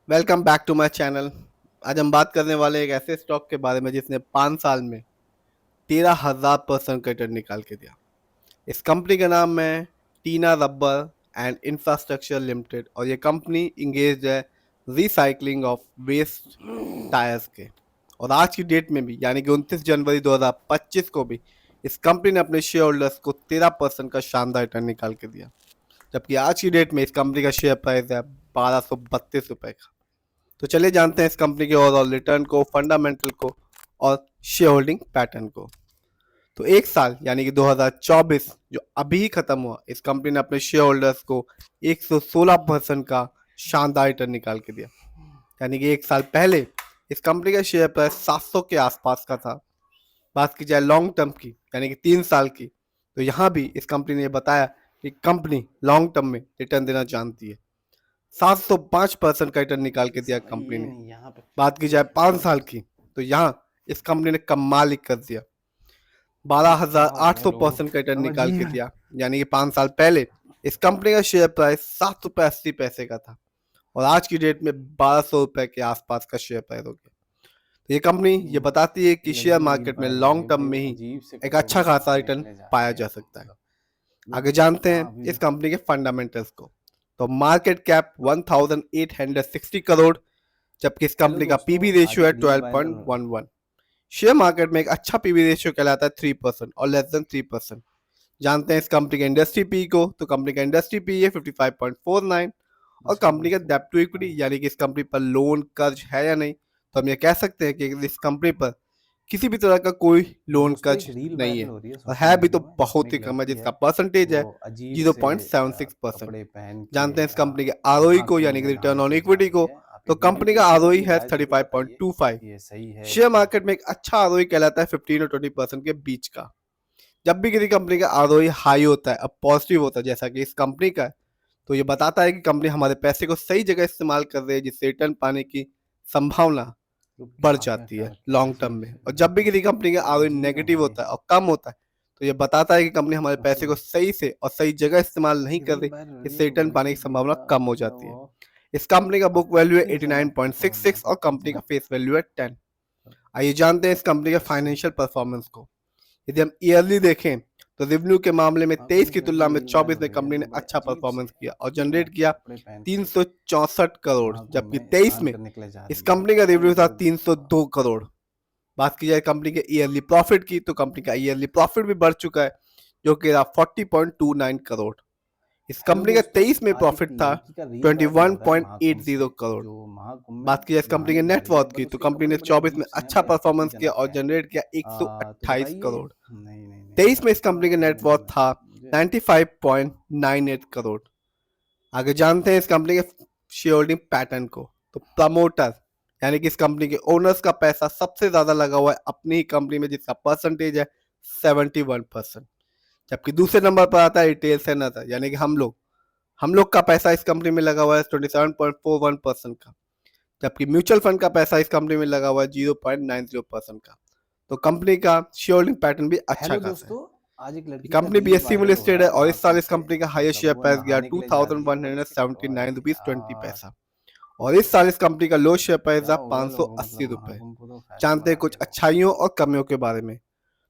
Welcome back to my channel. आज हम बात करने वाले एक ऐसे स्टॉक के बारे में जिसने 5 साल में 13,000% का रिटर्न निकाल के दिया। इस कंपनी का नाम है टीना रबर एंड इंफ्रास्ट्रक्चर लिमिटेड और ये कंपनी इंगेज है रिसाइकलिंग ऑफ वेस्ट टायर्स के। और आज की डेट में भी यानी कि 29 जनवरी 2025 को भी इस कंपनी ने अपने शेयर होल्डर्स को 13% का शानदार रिटर्न निकाल के दिया, जबकि आज की डेट में इस कंपनी का शेयर प्राइस है 1232 रुपये का। तो चलिए जानते हैं इस कंपनी के ओवरऑल रिटर्न को, फंडामेंटल को और शेयर होल्डिंग पैटर्न को। तो एक साल यानी कि 2024 जो अभी खत्म हुआ, इस कंपनी ने अपने शेयर होल्डर्स को 116% का शानदार रिटर्न निकाल के दिया। यानी कि एक साल पहले इस कंपनी का शेयर प्राइस 700 के आसपास का था। बात की जाए लॉन्ग टर्म की यानी कि 3 साल की, तो यहाँ भी इस कंपनी ने बताया कि कंपनी लॉन्ग टर्म में रिटर्न देना जानती है। 705% का रिटर्न निकाल के दिया कंपनी ने। बात की जाए 5 साल की, तो यहाँ इस कंपनी ने कमाल ही कर दिया, 12,800% का रिटर्न निकाल के दिया। यानी कि 5 साल पहले इस कंपनी का शेयर प्राइस 7 रुपये 80 पैसे का था और आज की डेट में 1200 रुपये के आसपास का शेयर प्राइस हो गया। तो ये कंपनी ये बताती है कि शेयर मार्केट में लॉन्ग टर्म में ही एक अच्छा खासा रिटर्न पाया जा सकता है। आगे जानते हैं इस कंपनी के फंडामेंटल्स को। तो मार्केट कैप 1860 करोड़, जबकि इस कंपनी का पीबी रेशियो है 12.11। शेयर मार्केट में एक अच्छा पीबी रेशियो कहलाता है 3% और लेस देन 3%। जानते हैं इस कंपनी के इंडस्ट्री पी को, तो कंपनी का इंडस्ट्री पी है 55.49 और कंपनी का डेब्ट टू इक्विटी यानी कि इस कंपनी पर लोन कर्ज है या नहीं, तो हम ये कह सकते हैं कि इस कंपनी पर किसी भी तरह का कोई लोन कर्ज नहीं है और है भी तो बहुत ही कम है, जिसका परसेंटेज है 0.76%। जानते हैं इस कंपनी के आरओई को यानी कि रिटर्न ऑन इक्विटी को, तो कंपनी का आरओई है 35.25। शेयर मार्केट में एक अच्छा आरओई कहलाता है 15 और 20% के बीच का। जब भी किसी कंपनी का आरओई हाई होता है, अब पॉजिटिव होता है जैसा कि इस कंपनी का है, तो ये बताता है कि कंपनी हमारे पैसे को सही जगह इस्तेमाल कर रही है, जिससे रिटर्न पाने की संभावना बढ़ जाती है लॉन्ग टर्म में। और जब भी किसी कंपनी का आरओई नेगेटिव होता है और कम होता है, तो ये बताता है कि कंपनी हमारे पैसे को सही से और सही जगह इस्तेमाल नहीं कर रही, इससे रिटर्न पाने की संभावना कम हो जाती है। इस कंपनी का बुक वैल्यू है 89.66 और कंपनी का फेस वैल्यू है 10। आइए जानते हैं इस कंपनी के फाइनेंशियल परफॉर्मेंस को। यदि हम ईयरली देखें तो रेवेन्यू के मामले में 23 की तुलना में 24 में कंपनी ने अच्छा परफॉर्मेंस किया और जनरेट किया 364 करोड़, जबकि 23 में इस कंपनी का रेवेन्यू था 302 करोड़। बात की जाए कंपनी के ईयरली प्रॉफिट की, तो कंपनी का ईयरली प्रॉफिट भी बढ़ चुका है जो कि 40.29 करोड़। इस कंपनी का 23 में प्रॉफिट था 21.80 करोड़। बात की जाए इस कंपनी के नेटवर्थ की, तो कंपनी ने 24 में अच्छा परफॉर्मेंस किया और जनरेट किया 128 करोड़। 23 में इस कंपनी का नेटवर्थ था 95.98 करोड़। आगे जानते हैं इस कंपनी के शेयर होल्डिंग पैटर्न को। तो प्रमोटर यानी कि इस कंपनी के ओनर्स का पैसा सबसे ज्यादा लगा हुआ है अपनी ही कंपनी में, जिसका परसेंटेज है 71%। जबकि दूसरे नंबर पर आता है रिटेल सेनर यानी कि हम लोग का पैसा इस कंपनी में लगा हुआ है 27.41% का, जबकि म्यूचुअल फंड का पैसा इस कंपनी में लगा हुआ है 0.90% का। तो कंपनी का शेयर होल्डिंग पैटर्न भी अच्छा खासा है। आज एक लड़की कंपनी बीएससी में लिस्टेड है और इस साल इस कंपनी का हाईएस्ट शेयर प्राइस गया 2179 रुपीज 20 पैसा और इस साल इस कंपनी का लो शेयर प्राइस था 580 रुपए। जानते हैं कुछ अच्छाइयों और कमियों के बारे में।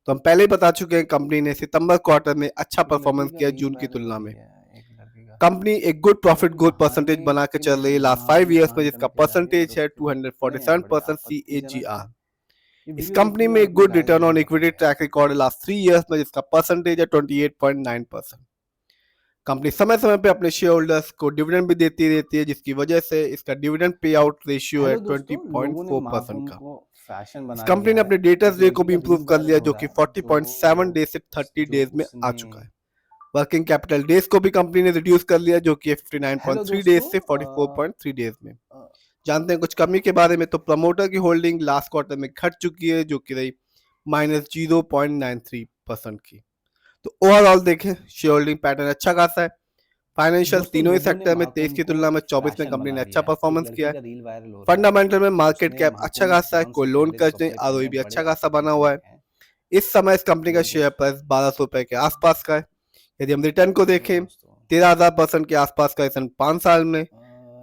तो हम पहले ही बता चुके हैं कंपनी ने सितंबर क्वार्टर में अच्छा परफॉर्मेंस किया जून की तुलना में। कंपनी एक गुड प्रॉफिट ग्रोथ परसेंटेज बना के चल रही है लास्ट 5 इयर्स में, जिसका परसेंटेज है 247% CAGR। इस कंपनी में एक good return on equity track record है लास्ट 3 इयर्स में, जिसका परसेंटेज है 28.9%। कंपनी समय समय पे अपने शेयर होल्डर्स को डिविडेंड भी देती रहती है, जिसकी वजह से इसका डिविडेंड पे आउट रेशियो है 20.4% का। इस कंपनी ने अपने डेटर्स डे को भी इंप्रूव कर लिया, जो कि 40.7 डेज से 30 डेज में आ चुका है। वर्किंग कैपिटल डेज को भी कंपनी ने रिड्यूस कर लिया, जो कि 59.3 डेज से 44.3 डेज में। जानते हैं कुछ कमी के बारे में। तो प्रमोटर की होल्डिंग लास्ट क्वार्टर में घट चुकी है, जो कि रही -0.93% की। तो ओवरऑल देखें शेयर होल्डिंग पैटर्न अच्छा खासा है। फाइनेंशियल तीनों ही सेक्टर में 23 की तुलना में 24 में कंपनी ने अच्छा परफॉर्मेंस किया है। फंडामेंटल में मार्केट कैप अच्छा खासा है, कोई लोन कर्ज नहीं, आरओई भी अच्छा खासा बना हुआ है। इस समय इस कंपनी का शेयर प्राइस 1200 रुपए के आसपास का है। यदि हम रिटर्न को देखें 13,000% के आसपास का रिटर्न 5 साल में,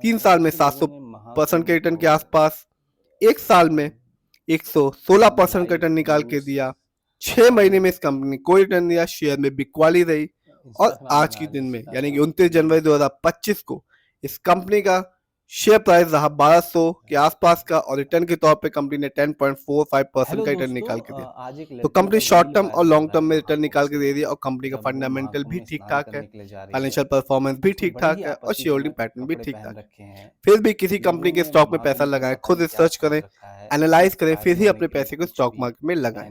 3 साल में परसेंट के रिटर्न के आसपास, एक साल में 116% का रिटर्न निकाल के दिया। 6 महीने में इस कंपनी ने कोई रिटर्न दिया, शेयर में बिकवाली रही और आज के दिन में यानी कि 29 जनवरी 2025 को इस कंपनी का शेयर प्राइस रहा 1200 के आसपास का और रिटर्न के तौर पे कंपनी ने 10.45% का रिटर्न निकाल के दिया। तो कंपनी शॉर्ट टर्म और लॉन्ग टर्म में रिटर्न निकाल के दे दिया और कंपनी का फंडामेंटल भी ठीक ठाक है, फाइनेंशियल परफॉर्मेंस भी ठीक ठाक है और शेयर होल्डिंग पैटर्न भी ठीक ठाक है। फिर भी किसी कंपनी के स्टॉक में पैसा लगाएं, खुद रिसर्च करें, एनालाइज करें, फिर ही अपने पैसे को स्टॉक मार्केट में लगाएं।